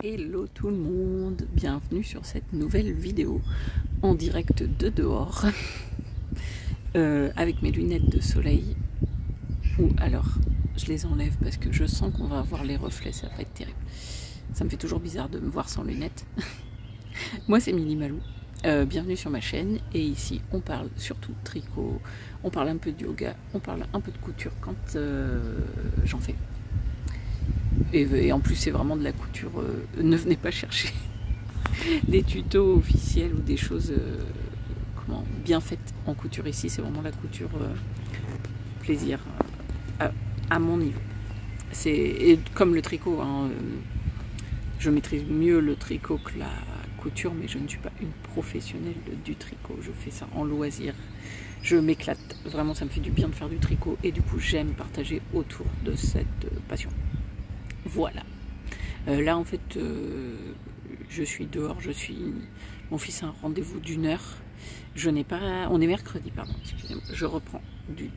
Hello tout le monde, bienvenue sur cette nouvelle vidéo en direct de dehors avec mes lunettes de soleil, ou alors je les enlève parce que je sens qu'on va avoir les reflets, ça va être terrible. Ça me fait toujours bizarre de me voir sans lunettes. Moi c'est Milly Malou, bienvenue sur ma chaîne et ici on parle surtout tricot, on parle un peu de yoga, on parle un peu de couture quand j'en fais. Et en plus c'est vraiment de la couture, ne venez pas chercher des tutos officiels ou des choses bien faites en couture. Ici c'est vraiment la couture plaisir à mon niveau. C'est comme le tricot, hein, je maîtrise mieux le tricot que la couture, mais je ne suis pas une professionnelle du tricot, je fais ça en loisir, je m'éclate, vraiment ça me fait du bien de faire du tricot et du coup j'aime partager autour de cette passion. Voilà. Là en fait je suis dehors, mon fils a un rendez-vous d'1 heure. On est mercredi, pardon, excusez-moi. Je reprends du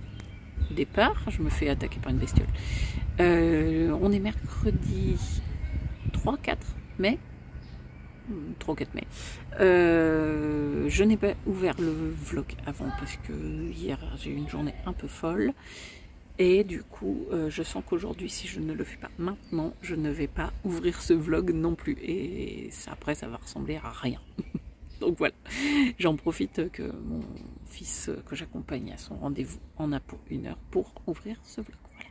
départ, je me fais attaquer par une bestiole. On est mercredi 3-4 mai. 3 ou 4 mai. Je n'ai pas ouvert le vlog avant parce que hier j'ai eu une journée un peu folle. Et du coup, je sens qu'aujourd'hui, si je ne le fais pas maintenant, je ne vais pas ouvrir ce vlog non plus. Et ça, après, ça va ressembler à rien. Donc voilà, j'en profite que mon fils, que j'accompagne à son rendez-vous, en a pour 1 heure pour ouvrir ce vlog. Voilà.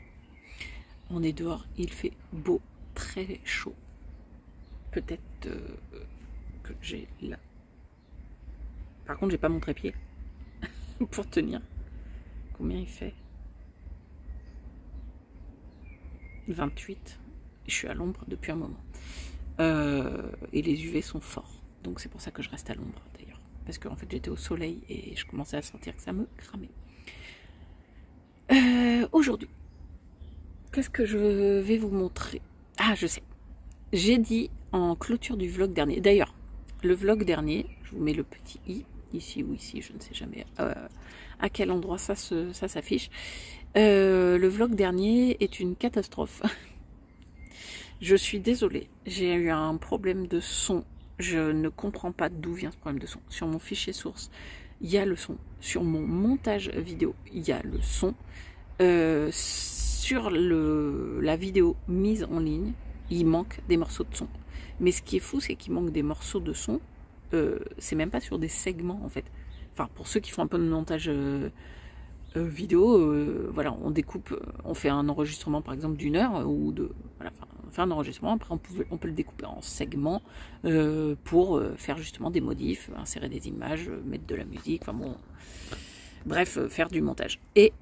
On est dehors, il fait beau, très chaud. Peut-être que j'ai là. Par contre, j'ai pas mon trépied pour tenir. Combien il fait ? 28, je suis à l'ombre depuis un moment. Et les UV sont forts, donc c'est pour ça que je reste à l'ombre d'ailleurs. Parce qu'en fait j'étais au soleil et je commençais à sentir que ça me cramait. Aujourd'hui, qu'est-ce que je vais vous montrer? Ah, je sais. J'ai dit en clôture du vlog dernier, d'ailleurs, le vlog dernier, je vous mets le petit i, ici ou ici, je ne sais jamais à quel endroit ça s'affiche. Le vlog dernier est une catastrophe. Je suis désolée, j'ai eu un problème de son. Je ne comprends pas d'où vient ce problème de son. Sur mon fichier source, il y a le son. Sur mon montage vidéo, il y a le son. Sur la vidéo mise en ligne, il manque des morceaux de son. Mais ce qui est fou, c'est qu'il manque des morceaux de son. C'est même pas sur des segments en fait. Enfin, pour ceux qui font un peu de montage vidéo, voilà, on découpe, on fait un enregistrement par exemple d'1 heure ou de, voilà, enfin, on fait un enregistrement, après on peut le découper en segments pour faire justement des modifs, insérer des images, mettre de la musique, enfin bon, bref, faire du montage. Et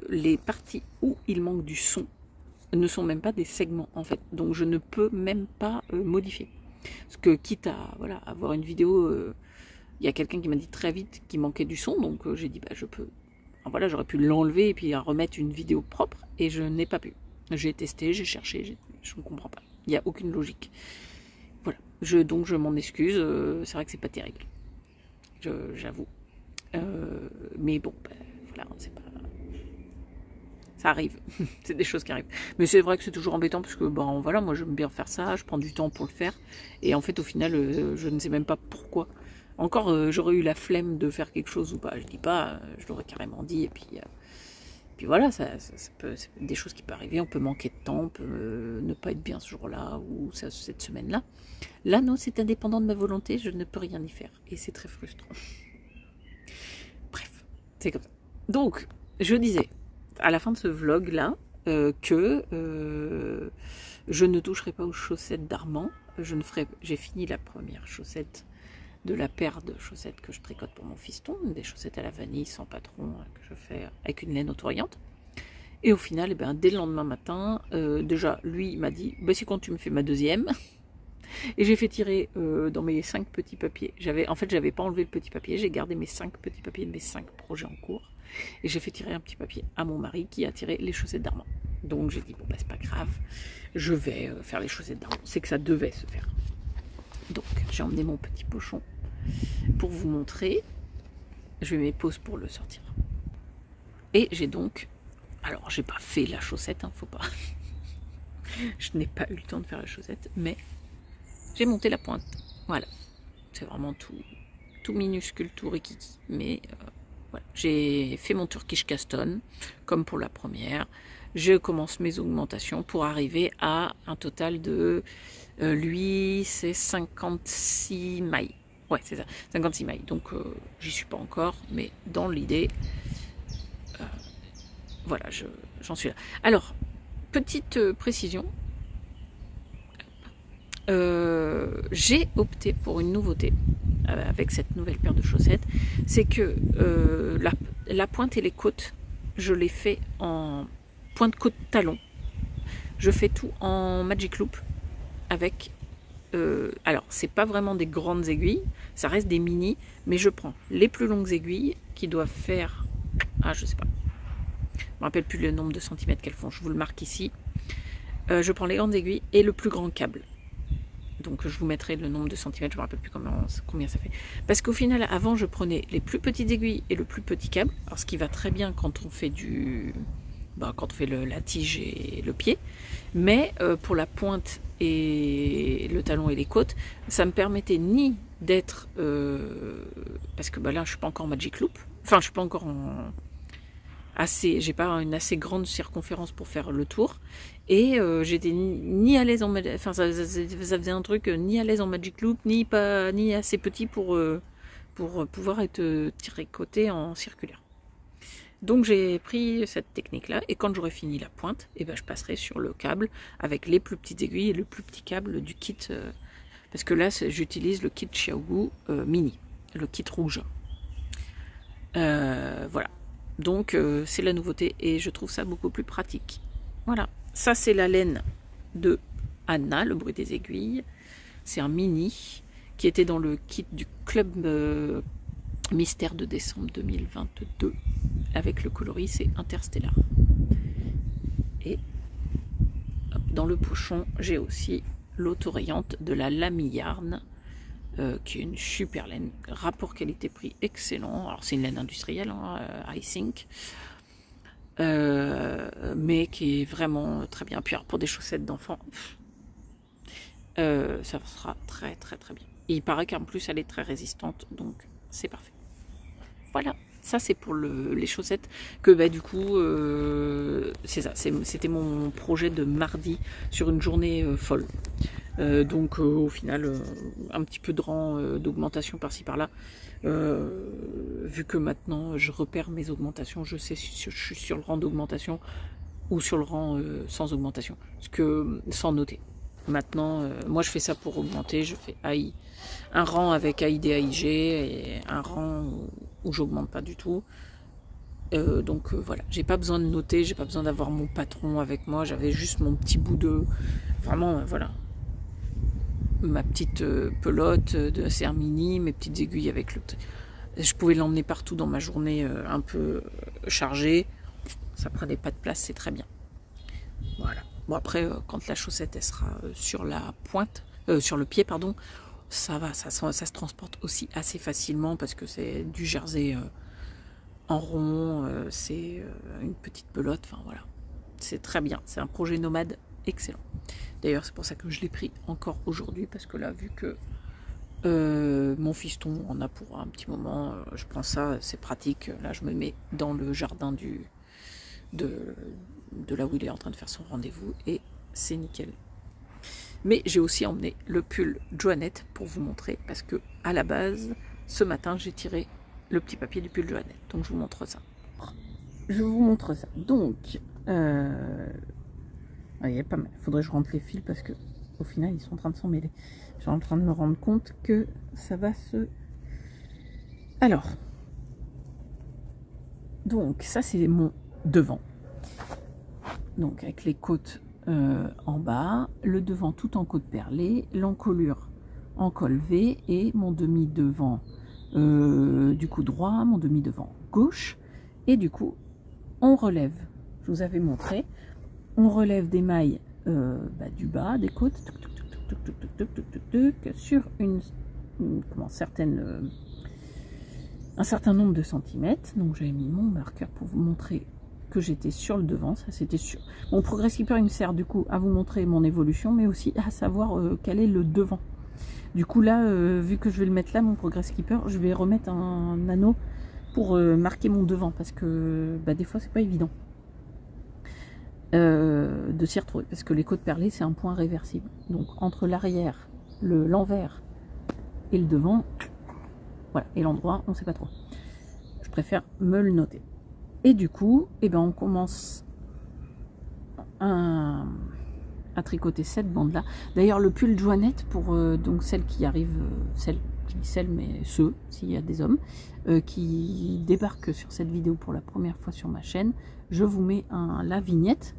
les parties où il manque du son ne sont même pas des segments en fait, donc je ne peux même pas modifier. Parce que quitte à voilà, avoir une vidéo, il y a quelqu'un qui m'a dit très vite qu'il manquait du son, donc j'ai dit bah je peux. Voilà, j'aurais pu l'enlever et puis remettre une vidéo propre et je n'ai pas pu. J'ai testé, j'ai cherché, je ne comprends pas. Il n'y a aucune logique. Voilà, donc je m'en excuse, c'est vrai que c'est pas terrible. J'avoue. Mais bon, ben, voilà, c'est pas... Ça arrive, c'est des choses qui arrivent. Mais c'est vrai que c'est toujours embêtant parce que bon, voilà, moi j'aime bien faire ça, je prends du temps pour le faire. Et en fait, au final, je ne sais même pas pourquoi. Encore, j'aurais eu la flemme de faire quelque chose ou pas, je dis pas, je l'aurais carrément dit. Et puis voilà, c'est des choses qui peuvent arriver, on peut manquer de temps, on peut ne pas être bien ce jour-là ou cette semaine-là. Là, non, c'est indépendant de ma volonté, je ne peux rien y faire. Et c'est très frustrant. Bref, c'est comme ça. Donc, je disais, à la fin de ce vlog-là, que je ne toucherai pas aux chaussettes d'Armand. J'ai fini la première chaussette de la paire de chaussettes que je tricote pour mon fiston, des chaussettes à la vanille sans patron que je fais avec une laine auto-oriente. Et au final, dès le lendemain matin, déjà, lui il m'a dit bah, c'est quand tu me fais ma deuxième. Et j'ai fait tirer dans mes 5 petits papiers. En fait, j'avais pas enlevé le petit papier, j'ai gardé mes 5 petits papiers de mes 5 projets en cours. Et j'ai fait tirer un petit papier à mon mari qui a tiré les chaussettes d'Armand. Donc j'ai dit bon, bah c'est pas grave, je vais faire les chaussettes d'Armand. C'est que ça devait se faire. Donc j'ai emmené mon petit pochon pour vous montrer. Je vais mes pauses pour le sortir. Et j'ai donc... Alors j'ai pas fait la chaussette, hein, faut pas... Je n'ai pas eu le temps de faire la chaussette, mais j'ai monté la pointe. Voilà, c'est vraiment tout minuscule, tout rikiki. Mais voilà, j'ai fait mon Turkish Caston, comme pour la première. Je commence mes augmentations pour arriver à un total de, lui, c'est 56 mailles. Ouais, c'est ça, 56 mailles. Donc, j'y suis pas encore, mais dans l'idée, voilà, j'en suis là. Alors, petite précision. J'ai opté pour une nouveauté avec cette nouvelle paire de chaussettes. C'est que la pointe et les côtes, je les fais en pointe côte talon. Je fais tout en Magic Loop avec... alors, c'est pas vraiment des grandes aiguilles, ça reste des mini, mais je prends les plus longues aiguilles qui doivent faire... Ah, je sais pas. Je me rappelle plus le nombre de centimètres qu'elles font, je vous le marque ici. Je prends les grandes aiguilles et le plus grand câble. Donc je vous mettrai le nombre de centimètres, je ne me rappelle plus combien ça fait. Parce qu'au final, avant, je prenais les plus petites aiguilles et le plus petit câble. Alors ce qui va très bien quand on fait quand on fait la tige et le pied. Mais pour la pointe et le talon et les côtes, ça me permettait ni d'être... parce que là, je ne suis pas encore en Magic Loop. Enfin, je ne suis pas encore en... j'ai pas une assez grande circonférence pour faire le tour, et j'étais ni à l'aise en enfin ça faisait un truc ni à l'aise en Magic Loop, ni assez petit pour pouvoir être tricoté en circulaire. Donc j'ai pris cette technique là, et quand j'aurai fini la pointe, et ben je passerai sur le câble avec les plus petites aiguilles et le plus petit câble du kit, parce que là j'utilise le kit Xiaogu mini, le kit rouge. Voilà. Donc c'est la nouveauté et je trouve ça beaucoup plus pratique. Voilà, ça c'est la laine de Anna, le bruit des aiguilles. C'est un mini qui était dans le kit du club mystère de décembre 2022 avec le coloris, c'est Interstellar. Et hop, dans le pochon, j'ai aussi l'autorayante de la Lamy Yarn, qui est une super laine, rapport qualité-prix excellent. Alors c'est une laine industrielle, hein, I think, mais qui est vraiment très bien. Puis alors, pour des chaussettes d'enfants, ça sera très très très bien. Et il paraît qu'en plus elle est très résistante, donc c'est parfait. Voilà, ça c'est pour les chaussettes que du coup c'est ça, c'était mon projet de mardi sur une journée folle. Donc au final un petit peu de rang d'augmentation par-ci par-là, vu que maintenant je repère mes augmentations, je sais si je suis sur le rang d'augmentation ou sur le rang sans augmentation, sans noter. Maintenant moi je fais ça pour augmenter, je fais un rang avec AID AIG et un rang où j'augmente pas du tout. Donc voilà, j'ai pas besoin de noter, j'ai pas besoin d'avoir mon patron avec moi, j'avais juste mon petit bout de... Vraiment voilà, ma petite pelote de serre mini, mes petites aiguilles avec le... Je pouvais l'emmener partout dans ma journée un peu chargée, ça prenait pas de place, c'est très bien. Voilà. Bon après, quand la chaussette elle sera sur la pointe, sur le pied pardon, ça va, ça se transporte aussi assez facilement parce que c'est du jersey en rond, c'est une petite pelote, enfin voilà, c'est très bien, c'est un projet nomade excellent. D'ailleurs c'est pour ça que je l'ai pris encore aujourd'hui, parce que là vu que mon fiston en a pour un petit moment, je prends ça, c'est pratique. Là je me mets dans le jardin de là où il est en train de faire son rendez-vous et c'est nickel. Mais j'ai aussi emmené le pull Joannette pour vous montrer, parce que à la base ce matin j'ai tiré le petit papier du pull Joannette, donc je vous montre ça. Donc il y a pas mal, faudrait que je rentre les fils parce que au final ils sont en train de s'en mêler. Je suis en train de me rendre compte que ça va se... Alors donc ça c'est mon devant, donc avec les côtes en bas, le devant tout en côte perlée, l'encolure en col V et mon demi devant du coup droit, mon demi devant gauche, et du coup on relève, je vous avais montré, on relève des mailles du bas des côtes sur un certain nombre de centimètres. Donc j'avais mis mon marqueur pour vous montrer que j'étais sur le devant, ça c'était sûr. Mon Progress Keeper il me sert du coup à vous montrer mon évolution, mais aussi à savoir quel est le devant. Du coup là, vu que je vais le mettre là, mon Progress Keeper, je vais remettre un anneau pour marquer mon devant, parce que bah, des fois c'est pas évident de s'y retrouver, parce que les côtes perlées c'est un point réversible. Donc entre l'arrière, l'envers et le devant, voilà, et l'endroit on sait pas trop. Je préfère me le noter. Et du coup, eh ben, on commence à tricoter cette bande là. D'ailleurs le pull Joannette, pour donc celles qui arrivent, je dis celles mais ceux, s'il y a des hommes qui débarquent sur cette vidéo pour la première fois sur ma chaîne, je vous mets la vignette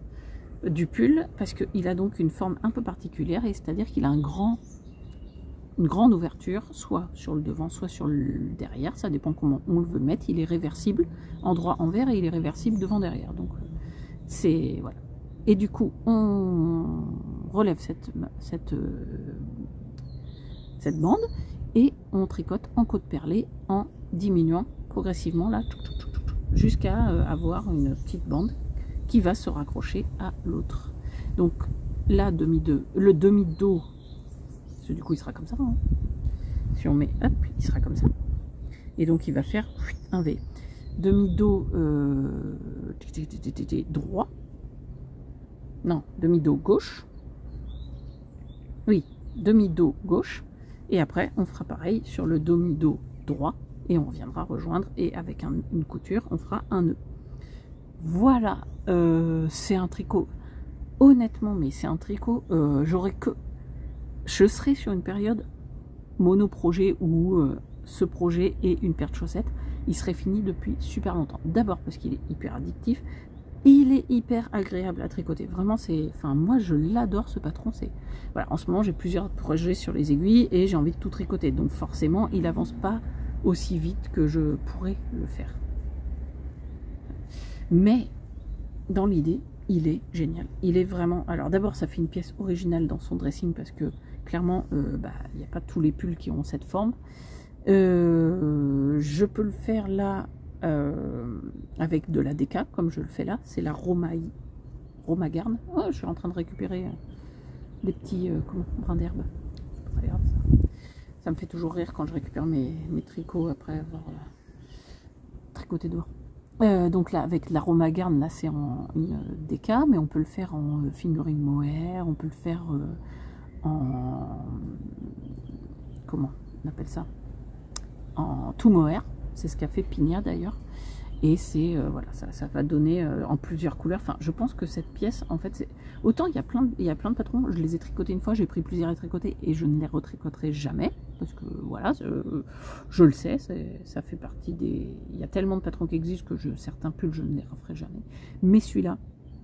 du pull, parce qu'il a donc une forme un peu particulière, et c'est à dire qu'il a une grande ouverture, soit sur le devant, soit sur le derrière, ça dépend comment on le veut mettre. Il est réversible endroit envers et il est réversible devant derrière, donc c'est voilà. Et du coup on relève cette bande et on tricote en côte perlée en diminuant progressivement là jusqu'à avoir une petite bande qui va se raccrocher à l'autre. Donc la le demi-dos, du coup il sera comme ça, hein. Si on met hop, il sera comme ça, et donc il va faire un V. Demi-dos droit, non, demi-dos gauche, oui, demi-dos gauche, et après on fera pareil sur le demi-dos droit, et on viendra rejoindre, et avec une couture on fera un nœud. Voilà, c'est un tricot, honnêtement, mais c'est un tricot, je serai sur une période mono-projet où ce projet et une paire de chaussettes, il serait fini depuis super longtemps. D'abord parce qu'il est hyper addictif, il est hyper agréable à tricoter. Vraiment, enfin, moi je l'adore ce patron. Voilà, en ce moment j'ai plusieurs projets sur les aiguilles et j'ai envie de tout tricoter. Donc forcément, il avance pas aussi vite que je pourrais le faire. Mais dans l'idée, il est génial. Il est vraiment... Alors d'abord, ça fait une pièce originale dans son dressing, parce que clairement, il n'y a pas tous les pulls qui ont cette forme. Je peux le faire là avec de la DK, comme je le fais là. C'est la Romagarn. Oh, je suis en train de récupérer des petits brins d'herbe. C'est pas très grave, ça. Ça me fait toujours rire quand je récupère mes tricots après avoir tricoté dehors. Donc là, avec la Romagarn, là c'est en une DK, mais on peut le faire en fingering mohair, on peut le faire en... comment on appelle ça, en tout mohair. C'est ce qu'a fait Pigna d'ailleurs. Et c'est voilà, ça va donner en plusieurs couleurs. Enfin, je pense que cette pièce, en fait, autant il y a plein de patrons, je les ai tricotés une fois, j'ai pris plaisir à les tricoter et je ne les retricoterai jamais, parce que voilà, je le sais, ça fait partie des... Il y a tellement de patrons qui existent que certains pulls, je ne les referai jamais. Mais celui-là,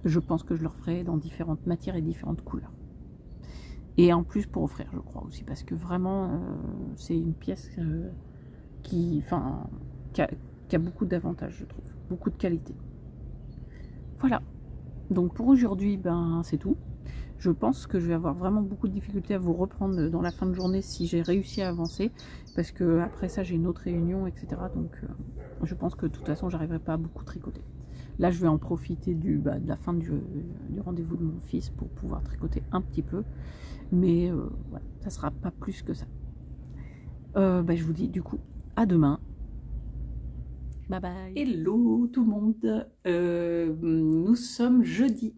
je pense que je le referai dans différentes matières et différentes couleurs. Et en plus pour offrir, je crois aussi, parce que vraiment, c'est une pièce qui a beaucoup d'avantages, je trouve, beaucoup de qualité. Voilà, donc pour aujourd'hui, ben c'est tout. Je pense que je vais avoir vraiment beaucoup de difficultés à vous reprendre dans la fin de journée si j'ai réussi à avancer, parce que après ça j'ai une autre réunion, etc. Donc je pense que de toute façon j'arriverai pas à beaucoup tricoter. Là je vais en profiter de la fin du rendez-vous de mon fils pour pouvoir tricoter un petit peu, mais voilà, ça sera pas plus que ça. Je vous dis du coup à demain. Bye bye. Hello tout le monde, nous sommes jeudi.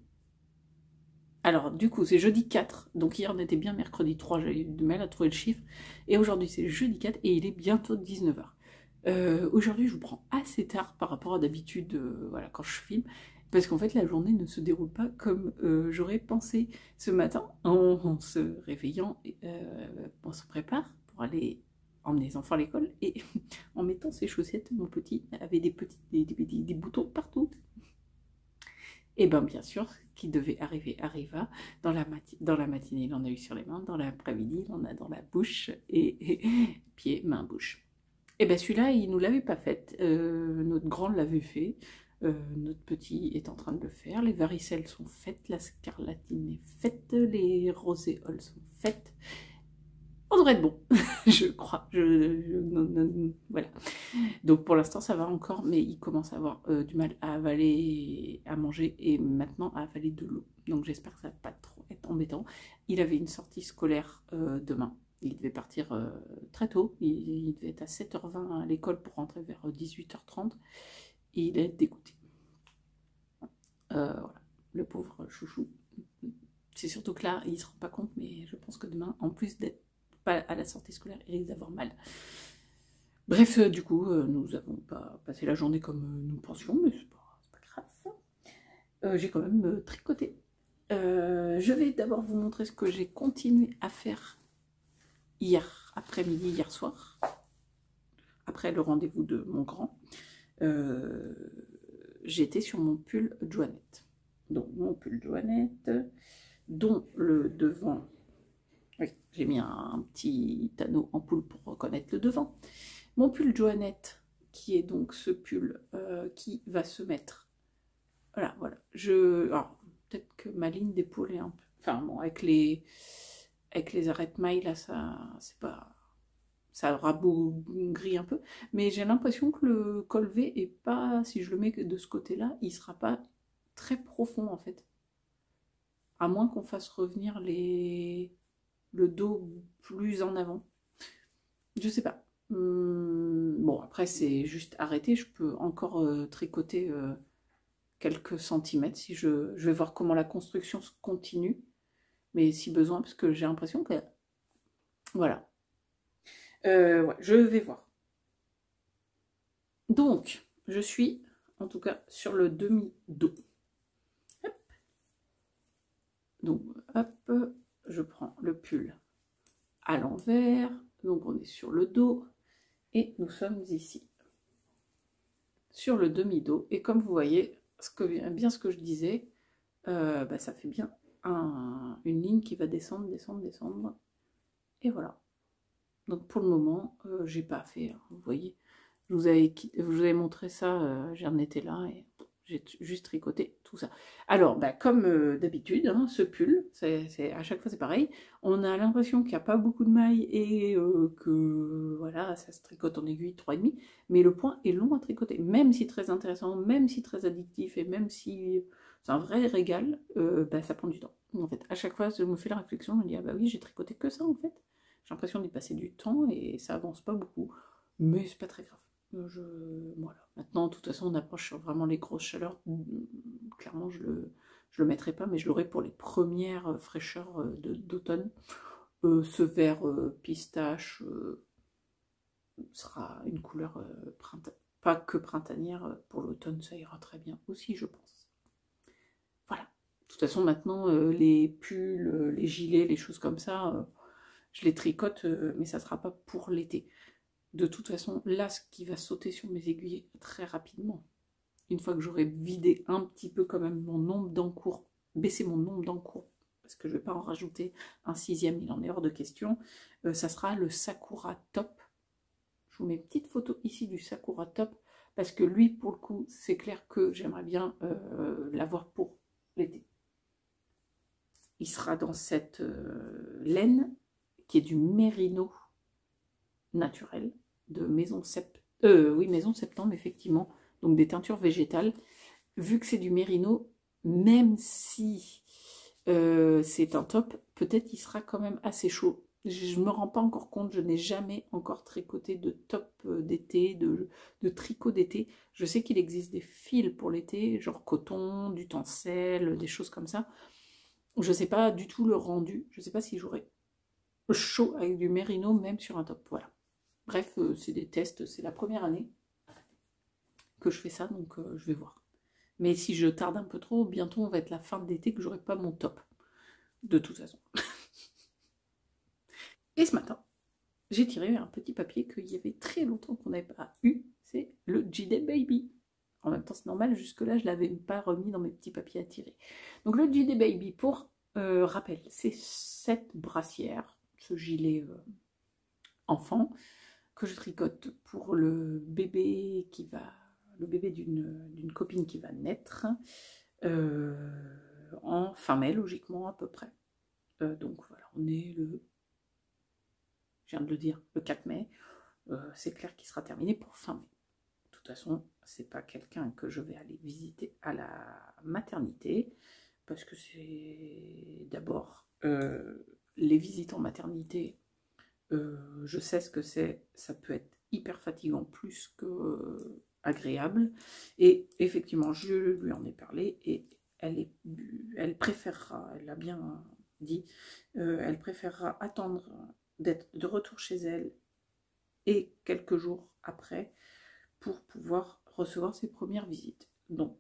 Alors du coup c'est jeudi 4, donc hier on était bien mercredi 3, j'ai eu du mal à trouver le chiffre, et aujourd'hui c'est jeudi 4 et il est bientôt 19 h. Aujourd'hui je vous prends assez tard par rapport à d'habitude, voilà, quand je filme, parce qu'en fait la journée ne se déroule pas comme j'aurais pensé. Ce matin, en se réveillant, on se prépare pour aller emmener les enfants à l'école, et en mettant ses chaussettes, mon petit avait des boutons partout. Et bien bien sûr, qui devait arriver arriva. Dans la matinée, il en a eu sur les mains, dans l'après-midi, il en a dans la bouche, et pied, main, bouche. Et bien celui-là, il ne nous l'avait pas fait, notre grand l'avait fait, notre petit est en train de le faire, les varicelles sont faites, la scarlatine est faite, les roséoles sont faites. On devrait être bon, je crois. Voilà. Donc pour l'instant ça va encore, mais il commence à avoir du mal à avaler, à manger, et maintenant à avaler de l'eau. Donc j'espère que ça va pas trop être embêtant. Il avait une sortie scolaire demain, Il devait partir très tôt, il devait être à 7h20 à l'école pour rentrer vers 18h30, et il est dégoûté. Voilà, le pauvre chouchou. C'est surtout que là, il ne se rend pas compte, mais je pense que demain, en plus d'être pas à la sortie scolaire, il risque d'avoir mal. Bref, du coup, nous n'avons pas passé la journée comme nous pensions, mais c'est pas grave. J'ai quand même tricoté. Je vais d'abord vous montrer ce que j'ai continué à faire hier après-midi, hier soir, après le rendez-vous de mon grand. J'étais sur mon pull Joannette. Donc mon pull Joannette, dont le devant, oui, j'ai mis un petit anneau en poule pour reconnaître le devant. Mon pull Joannette, qui est donc ce pull qui va se mettre, voilà, alors peut-être que ma ligne d'épaule est un peu, enfin bon, avec les arrêtes-mailles là, ça, c'est pas, ça rabougrit un peu, mais j'ai l'impression que le col V est pas, si je le mets de ce côté-là, il sera pas très profond en fait. À moins qu'on fasse revenir le dos plus en avant. Je sais pas. Bon, après, c'est juste arrêté. Je peux encore tricoter quelques centimètres. Si je vais voir comment la construction se continue. Mais si besoin, parce que j'ai l'impression que... Voilà. Ouais, je vais voir. Donc, je suis, en tout cas, sur le demi-dos. Donc, hop, je prends le pull à l'envers. Donc, on est sur le dos. Et nous sommes ici, sur le demi-dos. Et comme vous voyez, bien ce que je disais, ça fait bien une ligne qui va descendre, descendre, descendre. Et voilà. Donc pour le moment, j'ai pas fait, hein, vous voyez. Je vous avais montré ça, j'en étais là et j'ai juste tricoté tout ça. Alors, comme d'habitude, hein, ce pull, à chaque fois c'est pareil. On a l'impression qu'il n'y a pas beaucoup de mailles et que voilà, ça se tricote en aiguille 3,5. Mais le point est long à tricoter, même si très intéressant, même si très addictif et même si c'est un vrai régal, ça prend du temps. En fait, à chaque fois, je me fais la réflexion, je me dis, ah bah oui, j'ai tricoté que ça en fait. J'ai l'impression d'y passer du temps et ça avance pas beaucoup. Mais c'est pas très grave. Voilà. Maintenant, de toute façon, on approche sur vraiment les grosses chaleurs. Clairement, je le mettrai pas, mais je l'aurai pour les premières fraîcheurs d'automne. Ce vert pistache sera une couleur pas que printanière. Pour l'automne, ça ira très bien aussi, je pense. Voilà. De toute façon, maintenant, les pulls, les gilets, les choses comme ça, je les tricote, mais ça ne sera pas pour l'été. De toute façon, là, ce qui va sauter sur mes aiguilles très rapidement, une fois que j'aurai vidé un petit peu quand même mon nombre d'encours, baissé mon nombre d'encours, parce que je ne vais pas en rajouter un 6e, il en est hors de question, ça sera le Sakura Top. Je vous mets une petite photo ici du Sakura Top, parce que lui, pour le coup, c'est clair que j'aimerais bien l'avoir pour l'été. Il sera dans cette laine, qui est du mérino naturel, de Maison Septembre, effectivement, donc des teintures végétales. Vu que c'est du mérino, même si c'est un top, peut-être il sera quand même assez chaud. Je ne me rends pas encore compte, je n'ai jamais encore tricoté de top d'été, de tricot d'été. Je sais qu'il existe des fils pour l'été, genre coton, du tencel, des choses comme ça. Je ne sais pas du tout le rendu, je ne sais pas si j'aurais chaud avec du mérino, même sur un top, voilà. Bref, c'est des tests, c'est la première année que je fais ça, donc je vais voir. Mais si je tarde un peu trop, bientôt on va être la fin d'été que j'aurai pas mon top, de toute façon. Et ce matin, j'ai tiré un petit papier qu'il y avait très longtemps qu'on n'avait pas eu, c'est le G-Day Baby. En même temps, c'est normal, jusque-là, je ne l'avais pas remis dans mes petits papiers à tirer. Donc le G-Day Baby, pour rappel, c'est cette brassière, ce gilet enfant, que je tricote pour le bébé d'une copine qui va naître en fin mai, logiquement, à peu près. Donc voilà, on est je viens de le dire, le 4 mai. C'est clair qu'il sera terminé pour fin mai. De toute façon, c'est pas quelqu'un que je vais aller visiter à la maternité, parce que c'est d'abord les visites en maternité, je sais ce que c'est, ça peut être hyper fatigant plus que agréable. Et effectivement, je lui en ai parlé et elle préférera, elle l'a bien dit, elle préférera attendre d'être de retour chez elle et quelques jours après pour pouvoir recevoir ses premières visites. Donc,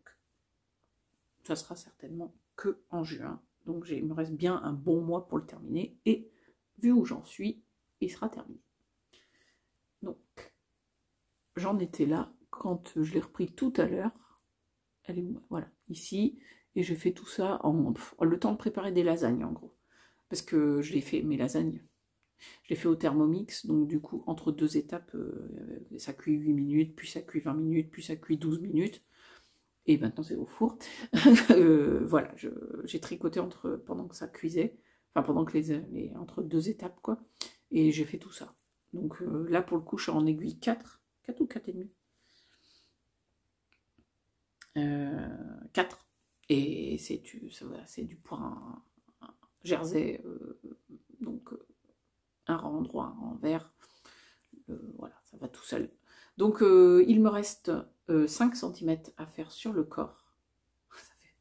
ça sera certainement que en juin. Donc, il me reste bien un bon mois pour le terminer. Et vu où j'en suis, il sera terminé. Donc, j'en étais là quand je l'ai repris tout à l'heure. Elle est, voilà, ici. Et je fais tout ça en le temps de préparer des lasagnes, en gros. Parce que je l'ai fait, mes lasagnes, je l'ai fait au Thermomix. Donc, du coup, entre deux étapes, ça cuit 8 minutes, puis ça cuit 20 minutes, puis ça cuit 12 minutes. Et maintenant, c'est au four. Voilà, j'ai tricoté pendant que ça cuisait. Enfin, pendant que entre deux étapes, quoi. Et j'ai fait tout ça. Donc là, pour le coup, je suis en aiguille 4 ou 4,5. 4. Et c'est du point jersey. Donc, un rang droit, un rang vert. Voilà, ça va tout seul. Donc, il me reste 5 cm à faire sur le corps.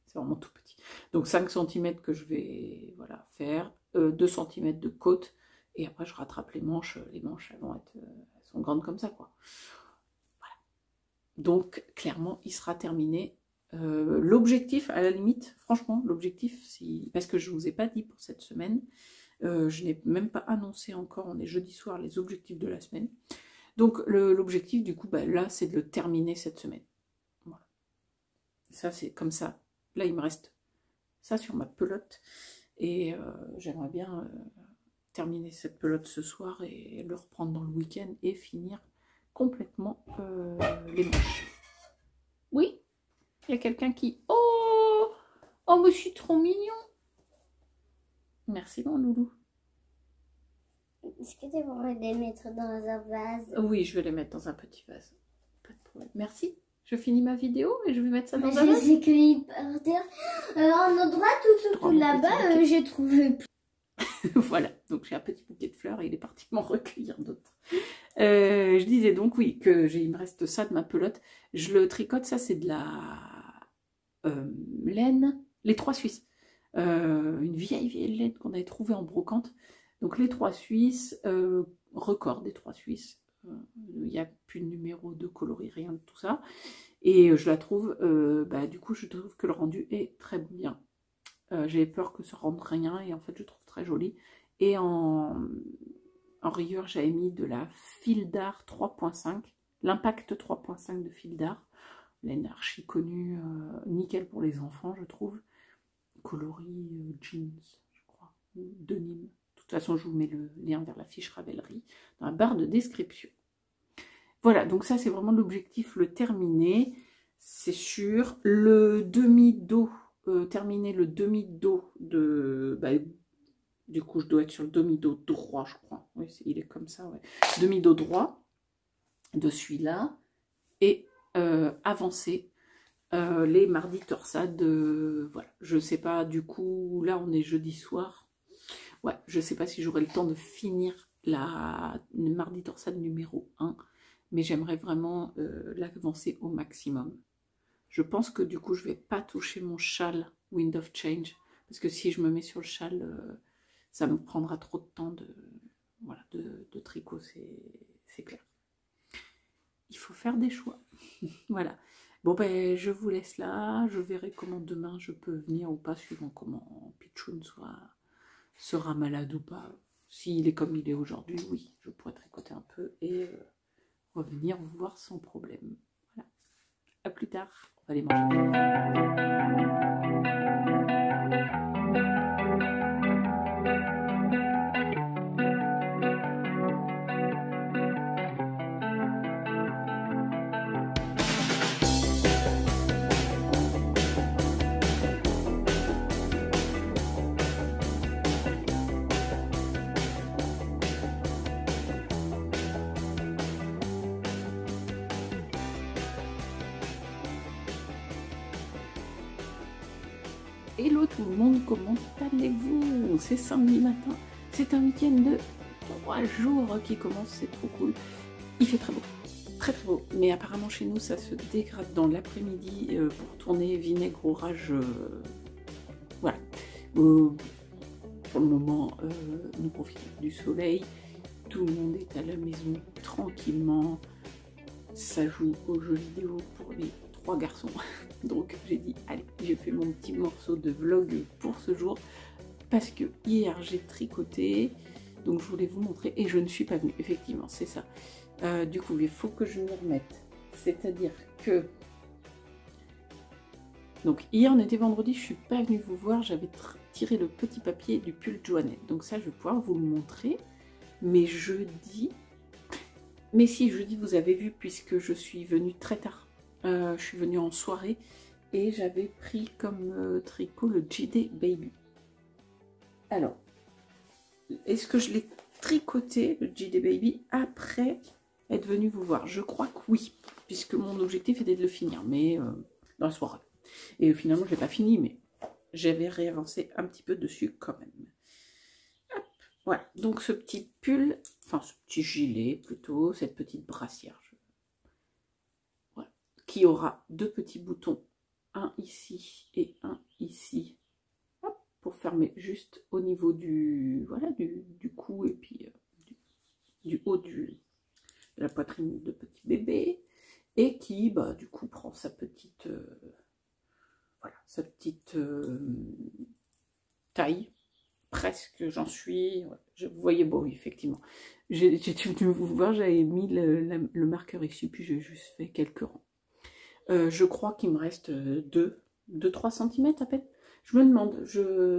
C'est vraiment tout petit. Donc, 5 cm que je vais faire. 2 cm de côte. Et après, je rattrape les manches. Les manches, elles sont grandes comme ça, quoi. Voilà. Donc, clairement, il sera terminé. L'objectif, à la limite, franchement, l'objectif, parce que je ne vous ai pas dit pour cette semaine, je n'ai même pas annoncé encore, on est jeudi soir, les objectifs de la semaine. Donc, l'objectif, du coup, là, c'est de le terminer cette semaine. Voilà. Ça, c'est comme ça. Là, il me reste ça sur ma pelote. Et j'aimerais bien terminer cette pelote ce soir et le reprendre dans le week-end et finir complètement les manches. Oui, il y a quelqu'un qui... Oh, mais je suis trop mignon. Merci, mon loulou. Est-ce que tu pourrais les mettre dans un vase? Oui, je vais les mettre dans un petit vase. Pas de problème. Merci. Je finis ma vidéo et je vais mettre ça dans un vase. J'ai cueilli par terre. En endroit tout là-bas, j'ai trouvé... Voilà, donc j'ai un petit bouquet de fleurs et il est parti m'en recueillir d'autres. Je disais donc, oui, il me reste ça de ma pelote. Je le tricote, ça c'est de la laine, les 3 Suisses. Une vieille laine qu'on avait trouvée en brocante. Donc les 3 Suisses, record des 3 Suisses. Il n'y a plus de numéro de coloris, rien de tout ça. Et je la trouve, du coup, je trouve que le rendu est très bien. J'avais peur que ça rende rien et en fait, je trouve très joli. Et en rayure, j'avais mis de la fil d'art 3.5, l'impact 3.5 de fil d'art. Laine archi connue, nickel pour les enfants, je trouve. Coloris jeans, je crois, ou denim. De toute façon, je vous mets le lien vers la fiche Ravelry dans la barre de description. Voilà, donc ça, c'est vraiment l'objectif, le terminer. C'est sûr. Le demi-dos, terminer le demi-dos de... du coup, je dois être sur le demi-dos droit, je crois. Oui, il est comme ça, ouais. Demi-dos droit de celui-là. Et avancer les mardis torsades. Voilà, je sais pas, du coup, là, on est jeudi soir. Ouais, je sais pas si j'aurai le temps de finir le mardi torsade numéro 1. Mais j'aimerais vraiment l'avancer au maximum. Je pense que du coup, je vais pas toucher mon châle Wind of Change. Parce que si je me mets sur le châle, ça me prendra trop de temps de tricot, c'est clair. Il faut faire des choix. Voilà. Bon, ben, je vous laisse là. Je verrai comment demain je peux venir ou pas, suivant comment Pichoun sera malade ou pas. S'il est comme il est aujourd'hui, oui, je pourrais tricoter un peu et... revenir vous voir sans problème. Voilà. À plus tard. On va aller manger. Hello tout le monde, comment allez-vous? C'est samedi matin, c'est un week-end de 3 jours qui commencent, c'est trop cool. Il fait très beau, très très beau. Mais apparemment chez nous, ça se dégrade dans l'après-midi pour tourner vinaigre orage. Voilà. Pour le moment, nous profitons du soleil. Tout le monde est à la maison tranquillement. Ça joue aux jeux vidéo pour les 3 garçons. Donc j'ai dit, allez, j'ai fait mon petit morceau de vlog pour ce jour. Parce que hier j'ai tricoté. Donc je voulais vous montrer. Et je ne suis pas venue, effectivement, c'est ça. Du coup, il faut que je m'y remette. C'est-à-dire que... Donc hier on était vendredi, je ne suis pas venue vous voir. J'avais tiré le petit papier du pull Joannette. Donc ça, je vais pouvoir vous le montrer. Mais jeudi... Mais si, jeudi, vous avez vu, puisque je suis venue très tard. Je suis venue en soirée et j'avais pris comme tricot le JD Baby. Alors, est-ce que je l'ai tricoté, le JD Baby, après être venue vous voir? Je crois que oui, puisque mon objectif était de le finir, mais dans la soirée. Et finalement, je ne l'ai pas fini, mais j'avais réavancé un petit peu dessus quand même. Hop, voilà, donc ce petit pull, enfin ce petit gilet plutôt, cette petite brassière, voilà, qui aura 2 petits boutons, un ici et un ici, hop, pour fermer juste au niveau du, voilà, du cou et puis du haut de la poitrine de petit bébé, et qui, bah, du coup, prend sa petite, voilà, sa petite taille. Presque, j'en suis. Ouais, vous voyez, bon, oui, effectivement. J'étais venue vous voir, j'avais mis le marqueur ici, puis j'ai juste fait quelques rangs. Je crois qu'il me reste 2-3 cm à peine. Je me demande,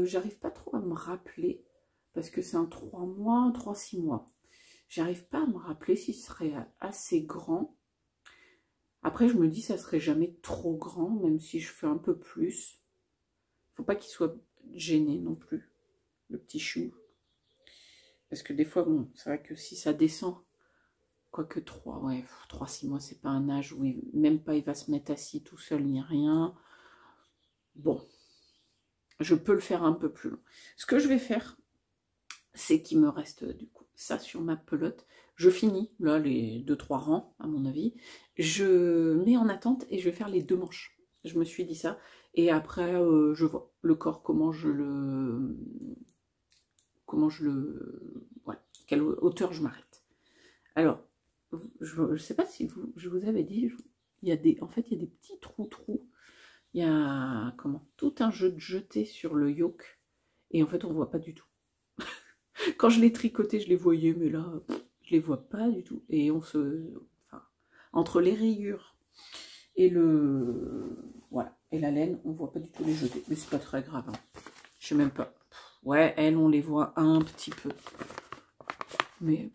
j'arrive pas trop à me rappeler, parce que c'est un 3 mois, 3-6 mois. J'arrive pas à me rappeler s'il serait assez grand. Après, je me dis, ça serait jamais trop grand, même si je fais un peu plus. Faut pas qu'il soit gêné non plus, le petit chou. Parce que des fois, bon, c'est vrai que si ça descend, quoique 3, ouais, 3-6 mois, c'est pas un âge où même pas il va se mettre assis tout seul, ni rien. Bon, je peux le faire un peu plus long. Ce que je vais faire, c'est qu'il me reste du coup ça sur ma pelote. Je finis, là, les 2-3 rangs, à mon avis. Je mets en attente et je vais faire les 2 manches. Je me suis dit ça. Et après, je vois le corps, comment je le... Voilà, quelle hauteur je m'arrête. Alors, je ne sais pas si je vous avais dit, il y a en fait, il y a des petits trous. Il y a, tout un jeu de jeté sur le yoke. Et en fait, on ne voit pas du tout. Quand je l'ai tricoté, je les voyais, mais là, je les vois pas du tout. Et enfin, entre les rayures et voilà, et la laine, on voit pas du tout les jetés. Mais c'est pas très grave. Hein. Je sais même pas. Ouais, elles, on les voit un petit peu. Mais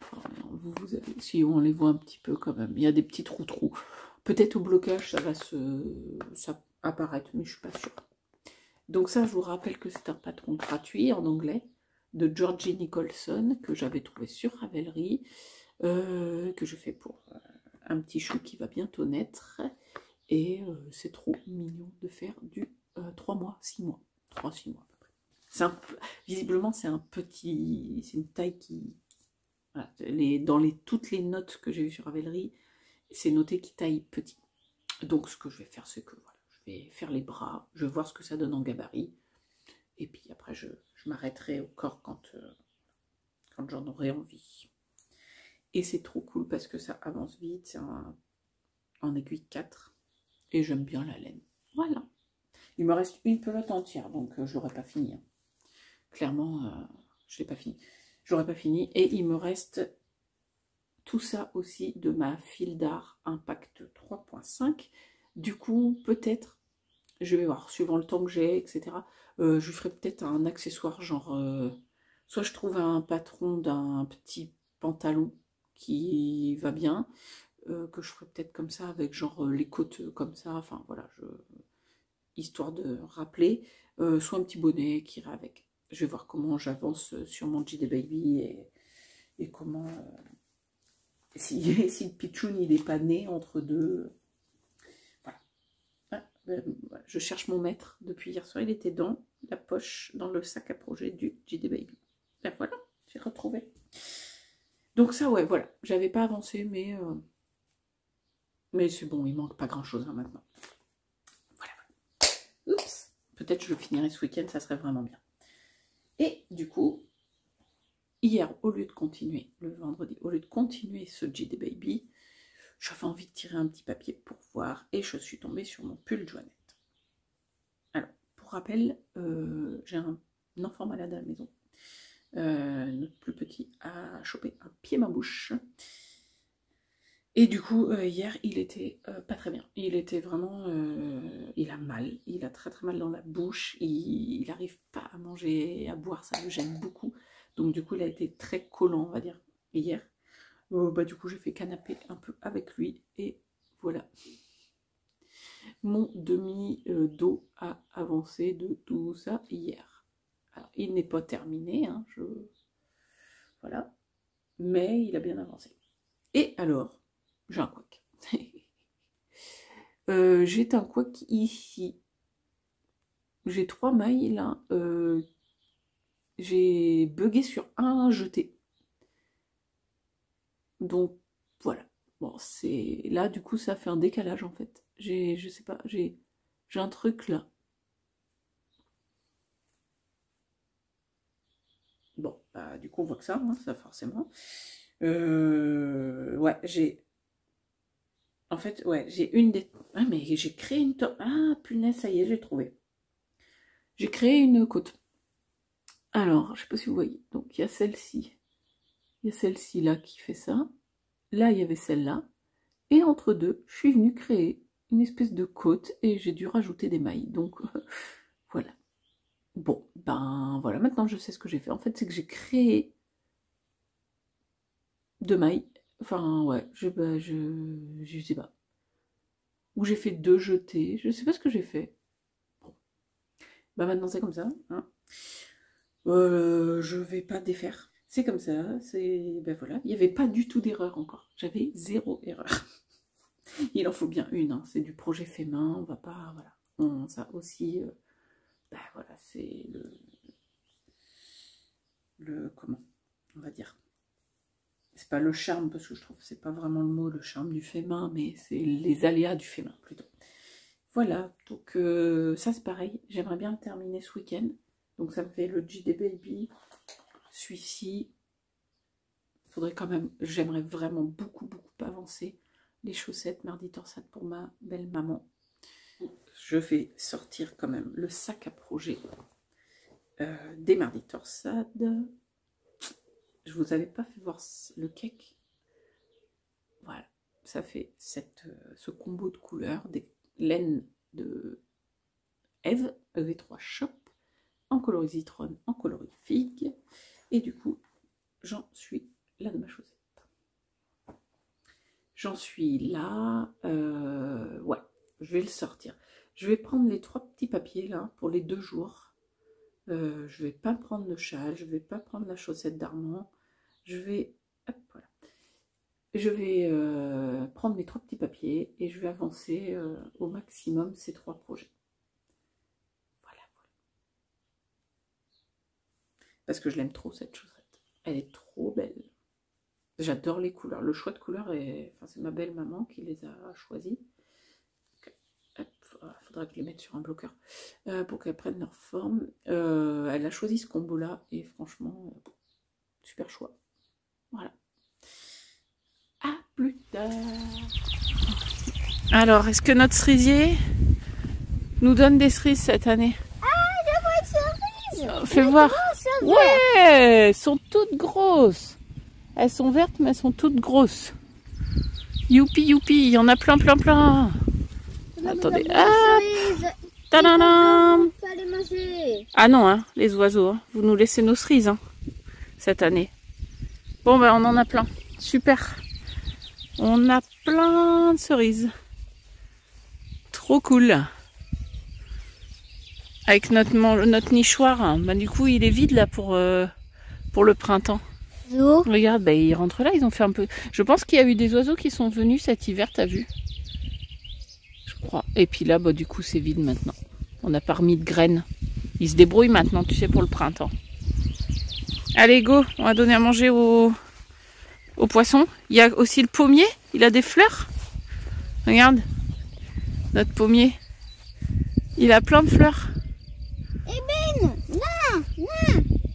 vous avez, si on les voit un petit peu quand même. Il y a des petits trous. Peut-être au blocage, ça va apparaître, mais je suis pas sûre. Donc ça, je vous rappelle que c'est un patron gratuit en anglais de Georgie Nicholson que j'avais trouvé sur Ravelry, que je fais pour un petit chou qui va bientôt naître. Et c'est trop mignon de faire du 3 mois, 6 mois. 3-6 mois à peu près. Visiblement, c'est un petit... C'est une taille qui... Voilà, toutes les notes que j'ai eues sur Ravelry, c'est noté qui taille petit. Donc ce que je vais faire, c'est que voilà, je vais faire les bras, je vais voir ce que ça donne en gabarit. Et puis après, je m'arrêterai au corps quand j'en aurai envie. Et c'est trop cool parce que ça avance vite, c'est en aiguille 4. Et j'aime bien la laine. Voilà. Il me reste une pelote entière, donc je l'aurai pas fini. Hein. Clairement, je l'ai pas fini. J'aurais pas fini. Et il me reste tout ça aussi de ma file d'art Impact 3.5. Du coup, peut-être, je vais voir, suivant le temps que j'ai, etc. Je ferai peut-être un accessoire, genre, soit je trouve un patron d'un petit pantalon qui va bien, que je ferai peut-être comme ça, avec genre les côtes comme ça, enfin voilà, histoire de rappeler, soit un petit bonnet qui ira avec. Je vais voir comment j'avance sur mon JD Baby et comment... si le pitchoun il est pas né entre deux... Je cherche mon maître depuis hier soir, il était dans la poche, dans le sac à projet du JD Baby. Ben voilà, j'ai retrouvé. Donc ça, ouais, voilà. J'avais pas avancé, mais c'est bon, il manque pas grand-chose hein, maintenant. Voilà. Oups. Peut-être je le finirai ce week-end, ça serait vraiment bien. Et du coup, hier, au lieu de continuer, le vendredi, au lieu de continuer ce JD Baby, j'avais envie de tirer un petit papier pour voir, et je suis tombée sur mon pull Joannette. Alors, pour rappel, j'ai un enfant malade à la maison. Notre plus petit a chopé un pied ma bouche. Et du coup, hier, il était pas très bien. Il était vraiment... il a mal. Il a très très mal dans la bouche. Il n'arrive pas à manger et à boire. Ça le gêne beaucoup. Donc du coup, il a été très collant, on va dire, hier. Du coup, j'ai fait canapé un peu avec lui. Et voilà. Mon demi-dos a avancé de tout ça hier. Alors, il n'est pas terminé. Hein, voilà. Mais il a bien avancé. Et alors... j'ai un couac. J'ai un couac ici. J'ai 3 mailles là. J'ai bugué sur un jeté. Donc voilà. Bon, c'est là du coup ça fait un décalage en fait. Je sais pas, j'ai un truc là. Bon, bah du coup on voit que ça, hein, ça forcément. Ouais, j'ai... En fait, ouais, j'ai une des... Ah, mais j'ai créé une... Ah, punaise, ça y est, j'ai trouvé. J'ai créé une côte. Alors, je sais pas si vous voyez. Donc, il y a celle-ci. Il y a celle-ci là qui fait ça. Là, il y avait celle-là. Et entre deux, je suis venue créer une espèce de côte et j'ai dû rajouter des mailles. Donc, voilà. Bon, ben voilà. Maintenant, je sais ce que j'ai fait. En fait, c'est que j'ai créé 2 mailles. Enfin, ouais, je sais pas. Ou j'ai fait 2 jetés. Je sais pas ce que j'ai fait. Bon. Bah maintenant, c'est comme ça. Hein. Je vais pas défaire. C'est comme ça. C'est... Ben voilà. Il n'y avait pas du tout d'erreur encore. J'avais 0 erreur. Il en faut bien une. Hein. C'est du projet fait main. On va pas... Voilà. Ça aussi... Ben voilà, c'est comment on va dire, c'est pas le charme parce que je trouve que c'est pas vraiment le mot, le charme du fait main, mais c'est les aléas du fait main plutôt. Voilà, donc ça c'est pareil, j'aimerais bien terminer ce week-end. Donc ça me fait le JD Baby, celui-ci, faudrait quand même, j'aimerais vraiment beaucoup avancer les chaussettes mardi torsade pour ma belle maman. Je vais sortir quand même le sac à projet des mardi torsades. Je vous avais pas fait voir le cake. Voilà, ça fait ce combo de couleurs, des laines de Eve, EV3 Shop, en coloris citron, en coloris figue. Et du coup, j'en suis là de ma chaussette. J'en suis là. Ouais, je vais le sortir. Je vais prendre les 3 petits papiers là pour les 2 jours. Je vais pas prendre le châle, je vais pas prendre la chaussette d'Armand. Je vais, hop, voilà. Je vais prendre mes 3 petits papiers et je vais avancer au maximum ces 3 projets. Voilà. Parce que je l'aime trop cette chaussette. Elle est trop belle. J'adore les couleurs. Le choix de couleurs est, enfin, c'est ma belle maman qui les a choisis. Faudra que je les mette sur un bloqueur pour qu'elles prennent leur forme. Elle a choisi ce combo là et franchement super choix. Voilà. À plus tard. Alors, est-ce que notre cerisier nous donne des cerises cette année? Ah, je vois une cerise. Fais voir. Ouais, elles sont toutes grosses. Elles sont vertes mais elles sont toutes grosses. Youpi youpi, il y en a plein. Attendez, ah, tadadam. Ah non, hein, les oiseaux, hein. Vous nous laissez nos cerises hein, cette année. Bon, ben on en a plein, super. On a plein de cerises. Trop cool. Avec notre nichoir, hein. Ben, du coup il est vide là pour le printemps. Regarde, ben, ils rentrent là, ils ont fait un peu... Je pense qu'il y a eu des oiseaux qui sont venus cet hiver, t'as vu? Et puis là, bah, du coup, c'est vide maintenant. On n'a pas remis de graines. Ils se débrouillent maintenant, tu sais, pour le printemps. Allez, go, on va donner à manger aux aux poissons. Il y a aussi le pommier, il a des fleurs. Regarde, notre pommier. Il a plein de fleurs. Eh ben, là.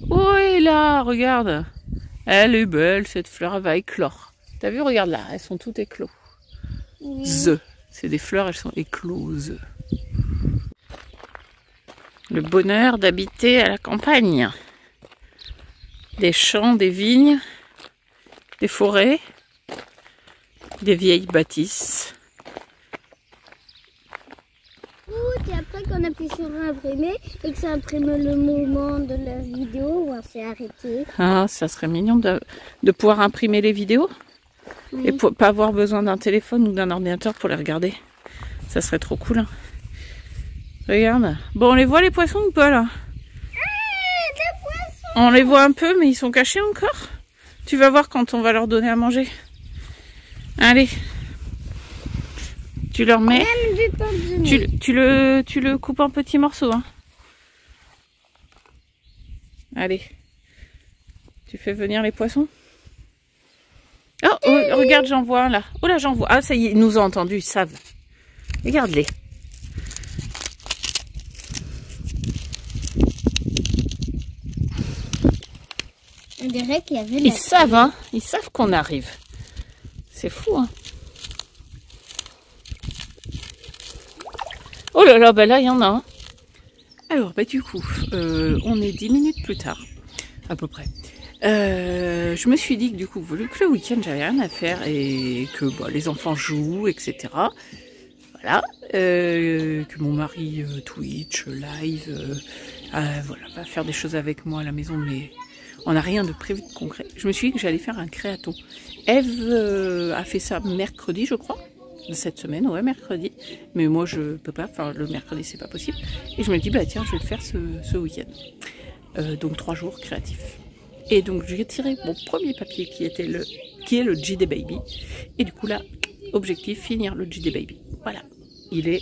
Oh, et là, regarde. Elle est belle, cette fleur, elle va éclore. T'as vu, regarde là, elles sont toutes écloses. Oui. C'est des fleurs, elles sont écloses. Le bonheur d'habiter à la campagne. Des champs, des vignes, des forêts, des vieilles bâtisses. Et après qu'on appuie sur imprimer et que ça imprime le moment de la vidéo, on s'est arrêté. Ah, ça serait mignon de pouvoir imprimer les vidéos et pas avoir besoin d'un téléphone ou d'un ordinateur pour les regarder. Ça serait trop cool. Hein. Regarde. Bon, on les voit les poissons ou pas là? Des poissons. On les voit un peu, mais ils sont cachés encore. Tu vas voir quand on va leur donner à manger. Allez. Tu leur mets. Même du pain de Tu le coupes en petits morceaux. Hein. Allez. Tu fais venir les poissons. Oh, regarde, j'en vois un là. Oh là, j'en vois. Ah, ça y est, ils nous ont entendus, ils savent. Regarde-les. On dirait qu'il y avait Ils savent, hein. Ils savent qu'on arrive. C'est fou, hein. Oh là là, ben là, il y en a un. Alors, bah du coup, on est 10 minutes plus tard, à peu près. Je me suis dit que du coup, vu que le week-end, j'avais rien à faire et que bah, les enfants jouent, etc. Voilà. Que mon mari Twitch, live, voilà, va faire des choses avec moi à la maison, mais on n'a rien de prévu de concret. Je me suis dit que j'allais faire un créaton. Eve a fait ça mercredi, je crois. De cette semaine, ouais, mercredi. Mais moi, je peux pas. Enfin, le mercredi, c'est pas possible. Et je me dis, bah tiens, je vais le faire ce week-end. Donc 3 jours créatifs. Et donc j'ai tiré mon premier papier qui est le JD Baby. Et du coup là, objectif, finir le JD Baby. Voilà. Il est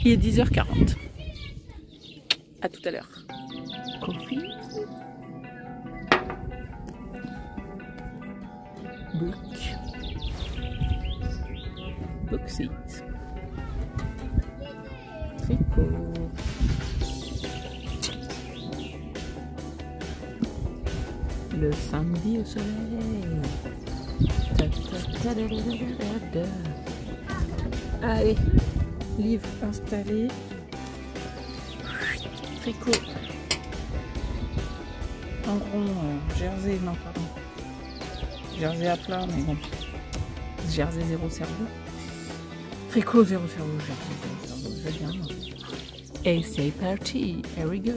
10h40. À tout à l'heure. Coffee. Book. Boxit. Tricot. Le samedi au soleil. Allez, livre installé. Tricot. En rond, jersey, non pardon. Jersey à plat, mais bon. Jersey 0 cerveau. Tricot 0 cerveau, jersey 0 cerveau, je viens. Et c'est parti, here we go.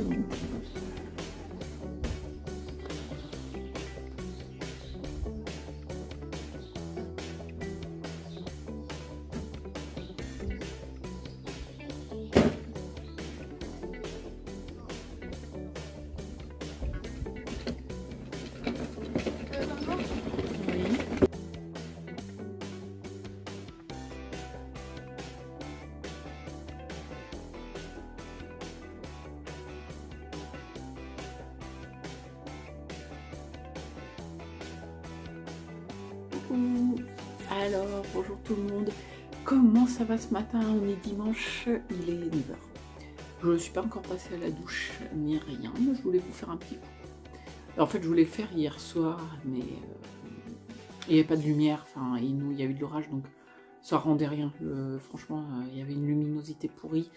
Alors, bonjour tout le monde. Comment ça va ce matin? On est dimanche, il est 9h. Je ne suis pas encore passée à la douche ni rien, mais je voulais vous faire un petit coup. En fait, je voulais le faire hier soir, mais il n'y avait pas de lumière, enfin, il y a eu de l'orage, donc ça rendait rien. Franchement, il y avait une luminosité pourrie,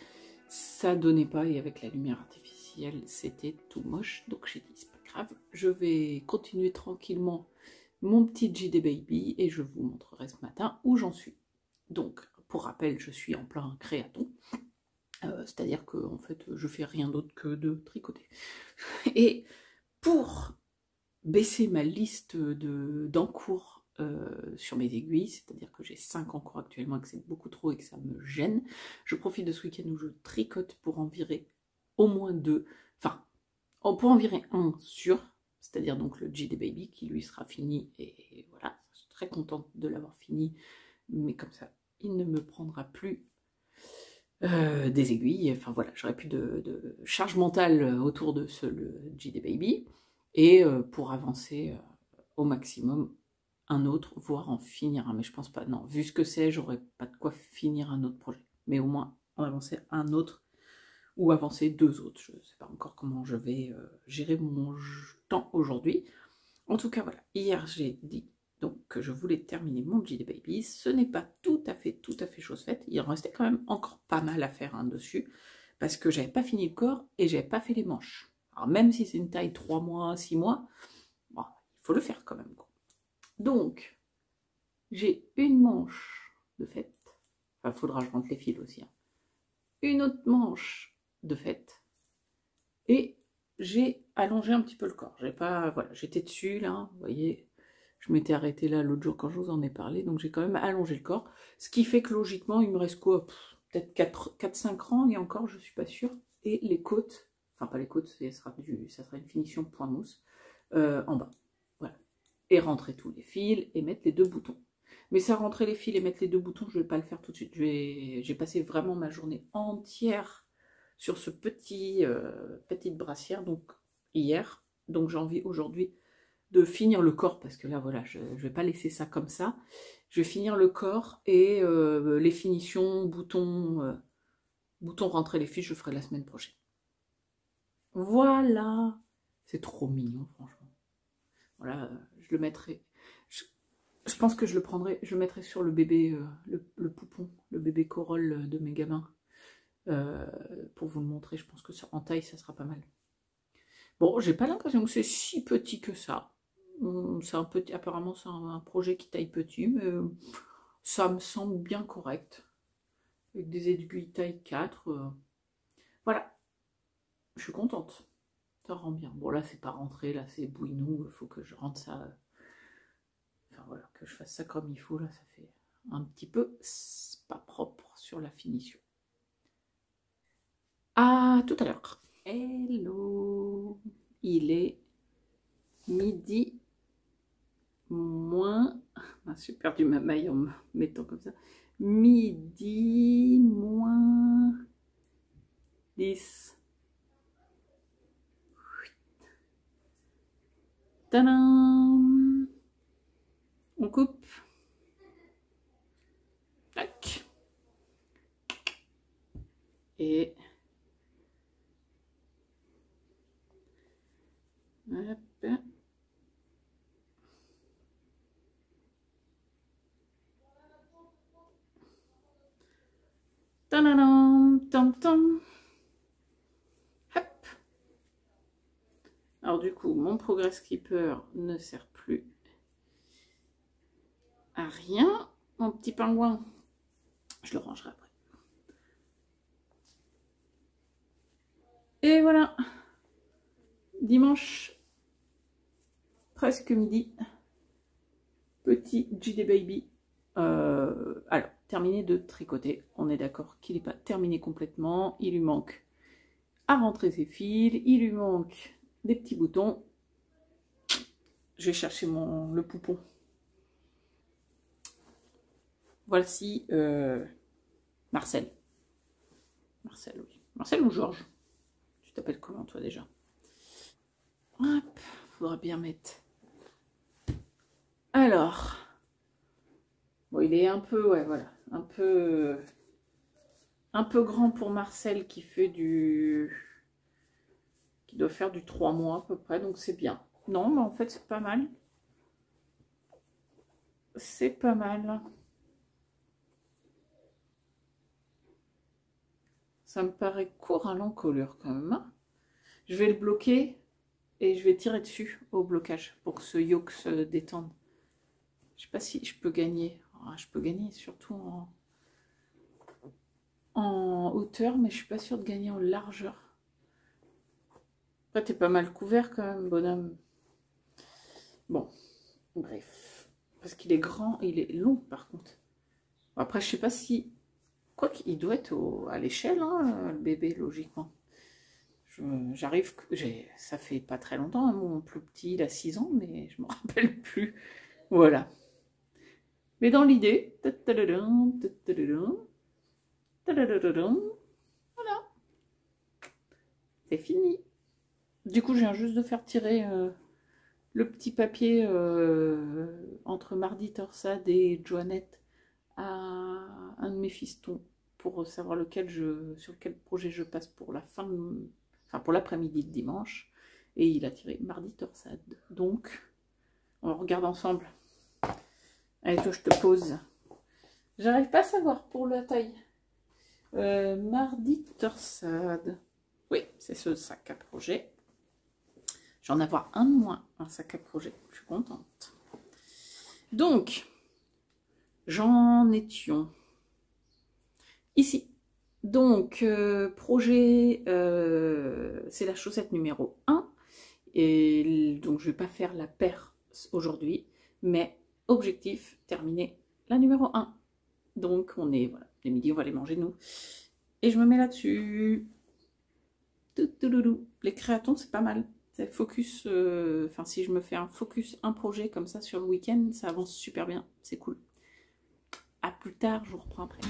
ça donnait pas, et avec la lumière artificielle, c'était tout moche, donc j'ai dit, c'est pas grave, je vais continuer tranquillement mon petit JD Baby et je vous montrerai ce matin où j'en suis. Donc, pour rappel, je suis en plein créaton, c'est-à-dire que en fait, je fais rien d'autre que de tricoter. Et pour baisser ma liste d'encours sur mes aiguilles, c'est-à-dire que j'ai 5 encours actuellement et que c'est beaucoup trop et que ça me gêne, je profite de ce week-end où je tricote pour en virer au moins 2, enfin, pour en virer un sûr, c'est-à-dire donc le JD Baby qui lui sera fini, et voilà, je suis très contente de l'avoir fini, mais comme ça, il ne me prendra plus des aiguilles, enfin voilà, j'aurai plus de charge mentale autour de le JD Baby. et pour avancer au maximum un autre, voire en finir un. Mais je pense pas, non, vu ce que c'est, j'aurais pas de quoi finir un autre projet. Mais au moins en avancer un autre ou avancer deux autres. Je ne sais pas encore comment je vais gérer mon temps aujourd'hui. En tout cas, voilà, hier j'ai dit donc que je voulais terminer mon JD Baby. Ce n'est pas tout à fait chose faite. Il en restait quand même encore pas mal à faire dessus, parce que j'avais pas fini le corps et j'avais pas fait les manches. Alors même si c'est une taille 3 mois, 6 mois, bon, il faut le faire quand même, quoi. Donc, j'ai une manche de faite. Enfin, faudra que je rentre les fils aussi. Une autre manche de faite. Et j'ai allongé un petit peu le corps. J'ai pas, voilà, j'étais dessus là, vous voyez, je m'étais arrêtée là l'autre jour quand je vous en ai parlé, donc j'ai quand même allongé le corps. Ce qui fait que logiquement, il me reste quoi, peut-être 4-5 rangs, et encore, je suis pas sûre. Et les côtes, enfin pas les côtes, ça sera une finition point mousse en bas. Voilà. Et rentrer tous les fils et mettre les deux boutons. Mais ça, rentrer les fils et mettre les deux boutons, je ne vais pas le faire tout de suite. J'ai passé vraiment ma journée entière sur ce petite brassière, donc hier. Donc j'ai envie aujourd'hui de finir le corps, parce que là, voilà, je ne vais pas laisser ça comme ça. Je vais finir le corps et les finitions, boutons rentrer les fils, je ferai la semaine prochaine. Voilà, c'est trop mignon, franchement. Voilà, je le mettrai. Je pense que je le prendrai, je le mettrai sur le bébé, le poupon, le bébé Corolle de mes gamins. Pour vous le montrer, je pense que en taille, ça sera pas mal. Bon, j'ai pas l'impression que c'est si petit que ça. C'est un petit, apparemment, c'est un projet qui taille petit, mais ça me semble bien correct. Avec des aiguilles taille 4. Voilà, je suis contente. Ça rend bien. Bon, là, c'est pas rentré, là, c'est bouinou. Il faut que je rentre ça. Enfin, voilà, que je fasse ça comme il faut. Là, ça fait un petit peu pas propre sur la finition. À tout à l'heure. Hello. Il est midi moins... Ah, j'ai perdu ma maille en me mettant comme ça. Midi moins 10. Tadam! On coupe. Tac. Et... hop. Tadam! Tam tam. Hop. Alors du coup, mon Progress Clipper ne sert plus à rien. Mon petit pingouin, je le rangerai après. Et voilà, dimanche, presque midi, petit JD Baby. Alors, terminé de tricoter. On est d'accord qu'il n'est pas terminé complètement. Il lui manque à rentrer ses fils. Il lui manque des petits boutons. Je vais chercher le poupon. Voici Marcel. Marcel, oui. Marcel ou Georges? Tu t'appelles comment toi déjà? Hop, faudra bien mettre. Alors, bon, il est un peu, ouais, voilà, un peu grand pour Marcel qui doit faire du 3 mois à peu près, donc c'est bien. Non, mais en fait c'est pas mal. C'est pas mal. Ça me paraît court à l'encolure quand même. Je vais le bloquer et je vais tirer dessus au blocage pour que ce yoke se détende. Je sais pas si je peux gagner. Je peux gagner surtout en hauteur, mais je suis pas sûre de gagner en largeur. Après, t'es pas mal couvert quand même, bonhomme. Bon, bref. Parce qu'il est grand, il est long par contre. Après, je sais pas si... Quoi qu'il doit être à l'échelle, hein, le bébé, logiquement. J'arrive... Ça fait pas très longtemps, hein, mon plus petit, il a 6 ans, mais je me rappelle plus. Voilà. Mais dans l'idée... Voilà. C'est fini. Du coup, je viens juste de faire tirer le petit papier entre Mardi Torsade et Joannette à un de mes fistons pour savoir sur quel projet je passe pour la pour l'après-midi de dimanche. Et il a tiré Mardi Torsade. Donc, on regarde ensemble. Allez, toi, je te pose. J'arrive pas à savoir pour la taille. Mardi Torsade. Oui, c'est ce sac à projet. Je vais en avoir un de moins, un sac à projet. Je suis contente. Donc, j'en étions ici. Donc, projet, c'est la chaussette numéro 1. Et donc, je ne vais pas faire la paire aujourd'hui. Mais, objectif, terminer la numéro 1. Donc, on est, voilà, les midis, on va les manger, nous. Et je me mets là-dessus. Les créatons, c'est pas mal. C'est focus, enfin, si je me fais un focus, un projet comme ça sur le week-end, ça avance super bien. C'est cool. À plus tard, je vous reprends après.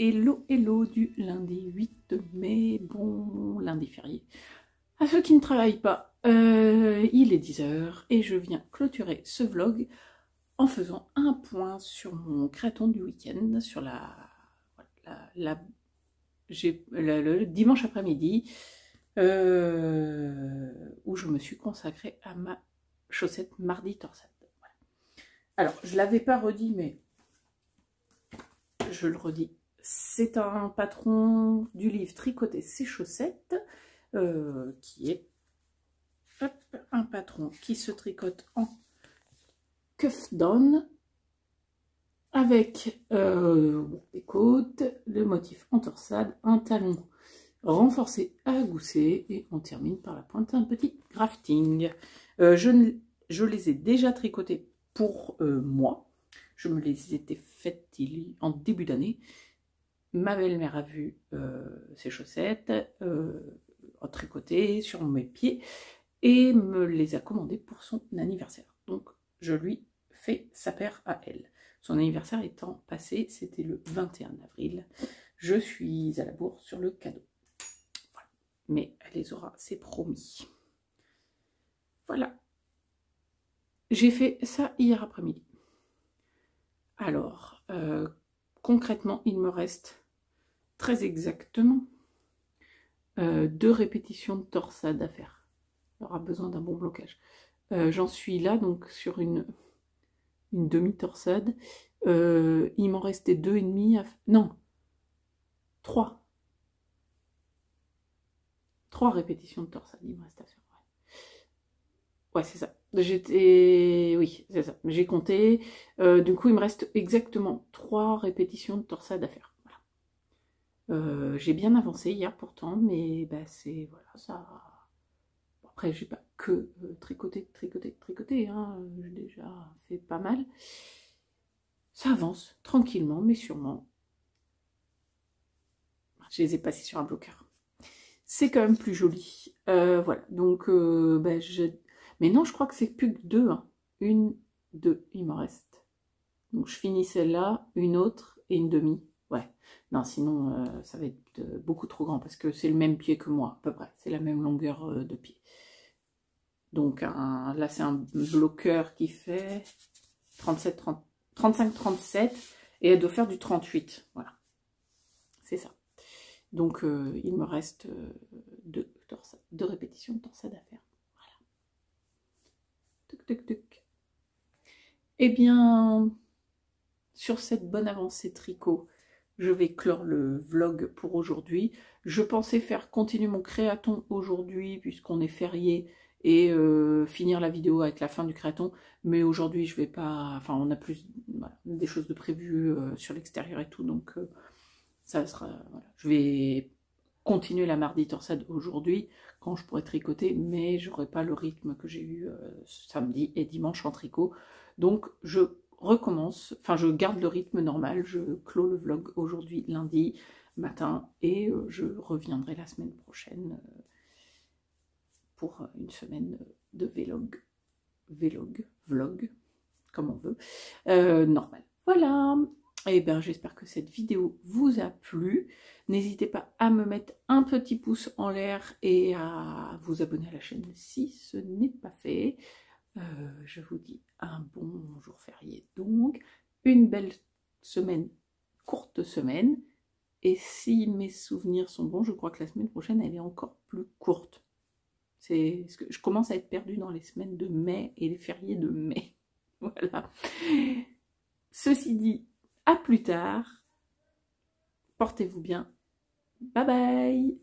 Hello, hello du lundi 8 mai, bon lundi férié. À ceux qui ne travaillent pas, il est 10h et je viens clôturer ce vlog en faisant un point sur mon créaton du week-end, sur le dimanche après-midi, où je me suis consacrée à ma chaussette Mardi Torsade. Voilà. Alors, je ne l'avais pas redit, mais je le redis. C'est un patron du livre Tricoter ses chaussettes, qui est un patron qui se tricote en cuff down avec des côtes, le motif en torsade, un talon renforcé à gousset et on termine par la pointe un petit grafting. Je les ai déjà tricotés pour moi. Je me les étais faites en début d'année. Ma belle-mère a vu ces chaussettes tricotées sur mes pieds et me les a commandées pour son anniversaire. Donc, je lui fais sa paire à elle. Son anniversaire étant passé, c'était le 21 avril. Je suis à la bourre sur le cadeau. Voilà. Mais elle les aura, c'est promis. Voilà. J'ai fait ça hier après-midi. Alors, concrètement, il me reste très exactement 2 répétitions de torsade à faire. Il aura besoin d'un bon blocage. J'en suis là, donc sur une demi-torsade. Il m'en restait 2,5 à... Non, 3. 3 répétitions de torsade, il me reste à faire. Ouais, c'est ça. Oui, c'est ça. J'ai compté. Du coup, il me reste exactement 3 répétitions de torsade à faire. Voilà. J'ai bien avancé hier pourtant, mais bah, c'est... Voilà, ça... Après, j'ai pas que tricoté, hein. J'ai déjà fait pas mal. Ça avance tranquillement, mais sûrement. Je les ai passés sur un bloqueur. C'est quand même plus joli. Voilà, donc bah, mais non, je crois que c'est plus que 2. Hein. 1, 2, il m'en reste. Donc je finis celle-là, une autre et une demi. Ouais, non, sinon ça va être beaucoup trop grand parce que c'est le même pied que moi, à peu près. C'est la même longueur de pied. Donc là, c'est un bloqueur qui fait 35-37 et elle doit faire du 38. Voilà, c'est ça. Donc il me reste 2 répétitions de torsade à faire. Voilà. Tuc, tuc, tuc. Eh bien, sur cette bonne avancée tricot je vais clore le vlog pour aujourd'hui. Je pensais faire continuer mon créaton aujourd'hui puisqu'on est férié et finir la vidéo avec la fin du créaton. Mais aujourd'hui, je vais pas... Enfin, on a plus voilà, des choses de prévues sur l'extérieur et tout. Donc, ça sera... Voilà. Je vais continuer la mardi torsade aujourd'hui quand je pourrai tricoter. Mais j'aurai pas le rythme que j'ai eu samedi et dimanche en tricot. Donc, je recommence, enfin je garde le rythme normal, je clôt le vlog aujourd'hui lundi matin et je reviendrai la semaine prochaine pour une semaine de vlog, comme on veut, normal. Voilà, et bien j'espère que cette vidéo vous a plu. N'hésitez pas à me mettre un petit pouce en l'air et à vous abonner à la chaîne si ce n'est pas fait. Je vous dis un bon jour férié, donc une belle semaine, courte semaine, et si mes souvenirs sont bons, je crois que la semaine prochaine elle est encore plus courte. C'est ce que je commence à être perdue dans les semaines de mai et les fériés de mai. Voilà. Ceci dit, à plus tard. Portez-vous bien. Bye bye.